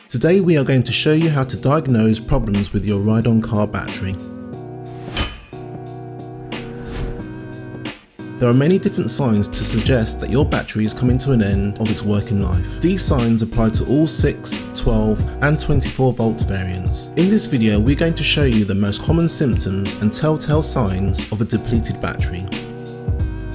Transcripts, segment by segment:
Today we are going to show you how to diagnose problems with your ride-on car battery. There are many different signs to suggest that your battery is coming to an end of its working life. These signs apply to all 6, 12 and 24 volt variants. In this video we're going to show you the most common symptoms and telltale signs of a depleted battery.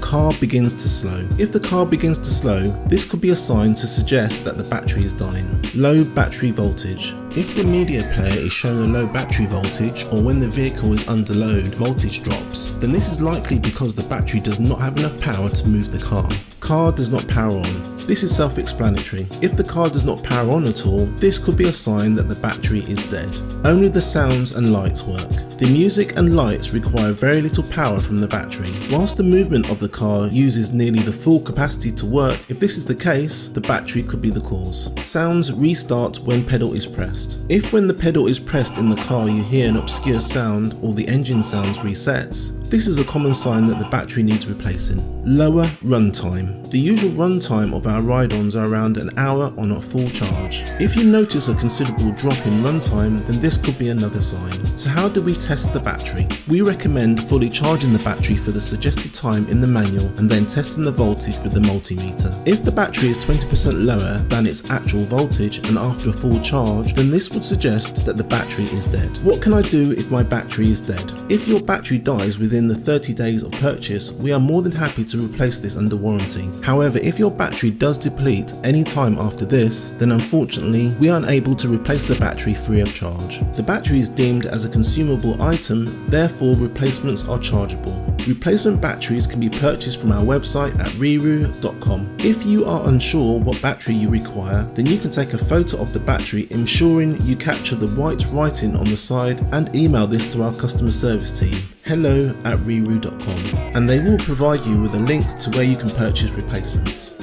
Car begins to slow. If the car begins to slow, this could be a sign to suggest that the battery is dying. Low battery voltage. If the media player is showing a low battery voltage, or when the vehicle is under load, voltage drops, then this is likely because the battery does not have enough power to move the car. Car does not power on. This is self-explanatory. If the car does not power on at all, this could be a sign that the battery is dead. Only the sounds and lights work. The music and lights require very little power from the battery. Whilst the movement of the car uses nearly the full capacity to work, if this is the case, the battery could be the cause. Sounds restart when pedal is pressed. If when the pedal is pressed in the car you hear an obscure sound or the engine sounds resets, this is a common sign that the battery needs replacing. Lower runtime. The usual runtime of our ride-ons are around an hour on a full charge. If you notice a considerable drop in runtime, then this could be another sign. So how do we test the battery? We recommend fully charging the battery for the suggested time in the manual and then testing the voltage with the multimeter. If the battery is 20% lower than its actual voltage and after a full charge, then this would suggest that the battery is dead. What can I do if my battery is dead? If your battery dies within the 30 days of purchase, we are more than happy to replace this under warranty. However, if your battery does deplete any time after this, then unfortunately we are unable to replace the battery free of charge. The battery is deemed as a consumable item, therefore replacements are chargeable. Replacement batteries can be purchased from our website at RiiRoo.com. If you are unsure what battery you require, then you can take a photo of the battery, ensuring you capture the white writing on the side, and email this to our customer service team, hello@RiiRoo.com, and they will provide you with a link to where you can purchase replacements.